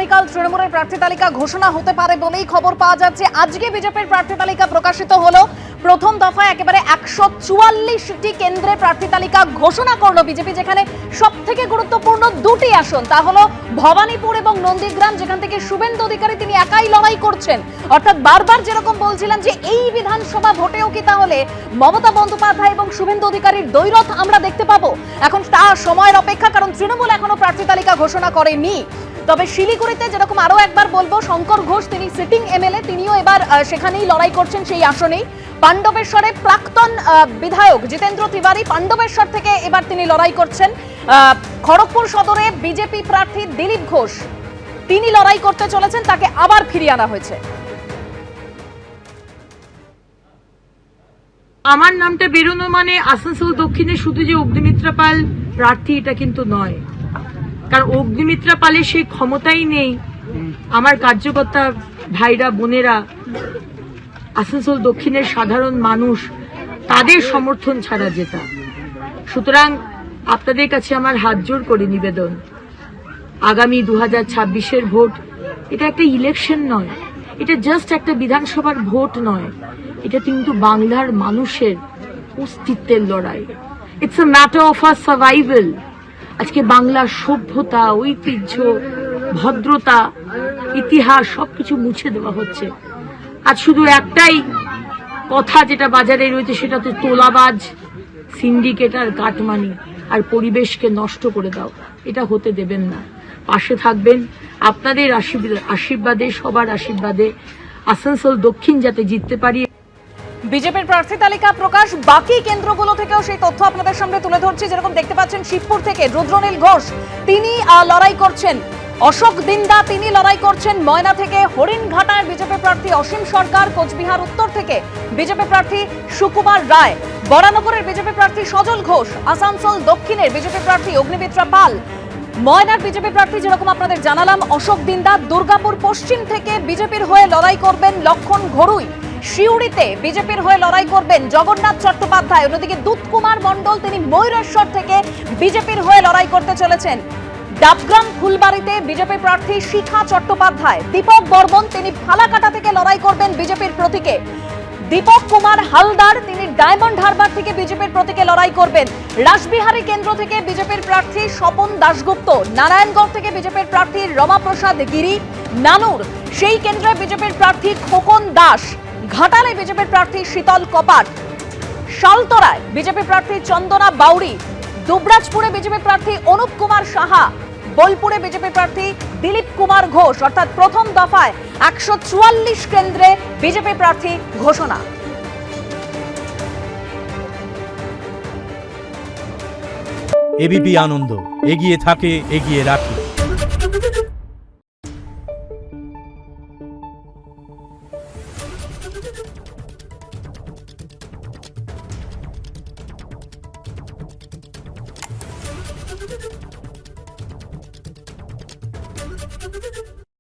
আগামীকাল তৃণমূলের প্রার্থী তালিকা ঘোষণা হতে পারে বলেই খবর পাওয়া যাচ্ছে। আজকে বিজেপির প্রার্থী তালিকা প্রকাশিত হলো। প্রথম দফায় একেবারে 144টি কেন্দ্রে প্রার্থী তালিকা ঘোষণা করলো বিজেপি, যেখানে সব থেকে গুরুত্বপূর্ণ দুটি আসন, তা হলো ভবানীপুর এবং নন্দীগ্রাম, যেখান থেকে শুভেন্দু অধিকারী তিনি একাই লড়াই করছেন। অর্থাৎ বারবার যেরকম বলছিলেন যে এই বিধানসভা ভোটেও কি তাহলে মমতা বন্দ্যোপাধ্যায় এবং শুভেন্দু অধিকারীর দ্বৈরথ আমরা দেখতে পাবো। এখন তা সময়ের অপেক্ষা, কারণ তৃণমূল এখনো প্রার্থী তালিকা ঘোষণা করেনি। তবে শিলিগুড়িতে যেরকম আরো একবার বলবো, শঙ্কর ঘোষ তিনি সিটিং এমএলএ, তিনিও এবার সেখানেই লড়াই করছেন সেই আসনেই। পাণ্ডবেশ্বরে প্রাক্তন বিধায়ক জিতেন্দ্র তিওয়ারি পাণ্ডবেশ্বর থেকে এবার তিনি লড়াই করছেন। খড়গপুর সদরে বিজেপি প্রার্থী দিলীপ ঘোষ তিনি লড়াই করতে চলেছেন, তাকে আবার ফিরিয়ে আনা হয়েছে। আমার নামটা বেরোনো মানে আসানসোল দক্ষিণে শুধু যে অগ্নিমিত্রা পাল প্রার্থী এটা কিন্তু নয়, কারণ অগ্নিমিত্রা পালের সেই ক্ষমতাই নেই আমার কার্যকর্তা ভাইরা বোনেরা, আসানসোল দক্ষিণের সাধারণ মানুষ তাদের সমর্থন ছাড়া যেটা। সুতরাং আপনাদের কাছে আমার হাত জোর করে নিবেদন, আগামী 2026-এর ভোট এটা একটা ইলেকশন নয়, এটা জাস্ট একটা বিধানসভার ভোট নয়, এটা কিন্তু বাংলার মানুষের অস্তিত্বের লড়াই। It's a matter of a survival. আজকে বাংলার সভ্যতা, ঐতিহ্য, ভদ্রতা, ইতিহাস সবকিছু মুছে দেওয়া হচ্ছে। আজ শুধু একটাই কথা যেটা বাজারে রয়েছে, সেটা তো তোলাবাজ, সিন্ডিকেট আর কাটমানি আর পরিবেশকে নষ্ট করে দাও। এটা হতে দেবেন না, পাশে থাকবেন। আপনাদের আশীর্বাদে, সবার আশীর্বাদে আসানসোল দক্ষিণ যাতে জিততে পারি। বিজেপির প্রার্থী তালিকা প্রকাশ, বাকি কেন্দ্রগুলো থেকেও সেই তথ্য আপনাদের সামনে তুলে ধরছি। যেরকম দেখতে পাচ্ছেন, শিবপুর থেকে রুদ্রনীল ঘোষ তিনি লড়াই করছেন, অশোক দিন্দা তিনি লড়াই করছেন, ময়না থেকে হরিণঘাটার বিজেপি প্রার্থী অসীম সরকার, কোচবিহার উত্তর থেকে বিজেপি প্রার্থী সুকুমার রায়, বরানগরের বিজেপি প্রার্থী সজল ঘোষ, আসানসোল দক্ষিণের বিজেপি প্রার্থী অগ্নিমিত্রা পাল, ময়নার বিজেপি প্রার্থী যেরকম আপনাদের জানালাম অশোক দিন্দা, দুর্গাপুর পশ্চিম থেকে বিজেপির হয়ে লড়াই করবেন লক্ষণ ঘড়ুই, শিউড়িতে বিজেপির হয়ে লড়াই করবেন জগন্নাথ চট্টোপাধ্যায়, অন্যদিকে দুধকুমার মণ্ডল তিনি ময়ূরেশ্বর থেকে বিজেপির হয়ে লড়াই করতে চলেছেন। ডাবগ্রাম ফুলবাড়িতে বিজেপি প্রার্থী শিখা চট্টোপাধ্যায়, দীপক বর্মন তিনি ফালাকাটা থেকে লড়াই করবেন বিজেপির প্রতীকে, দীপক কুমার হালদার তিনি ডায়মন্ড হারবার থেকে বিজেপির প্রতীকে লড়াই করবেন, রাসবিহারী কেন্দ্র থেকে বিজেপির প্রার্থী স্বপন দাশগুপ্ত, নারায়ণগড় থেকে বিজেপির প্রার্থী রমাপ্রসাদ গিরি, নানুর সেই কেন্দ্রে বিজেপির প্রার্থী খোকন দাস, ঘাটালে বিজেপির প্রার্থী শীতল কপাট, শালতরায় বিজেপি প্রার্থী চন্দনা বাউরি, দুবরাজপুরে বিজেপি প্রার্থী অনুপ কুমার সাহা, বোলপুরে বিজেপি প্রার্থী দিলীপ কুমার ঘোষ। অর্থাৎ প্রথম দফায় 144 কেন্দ্রে বিজেপি প্রার্থী ঘোষণা। এবিপি আনন্দ, এগিয়ে থাকে, এগিয়ে রাখে।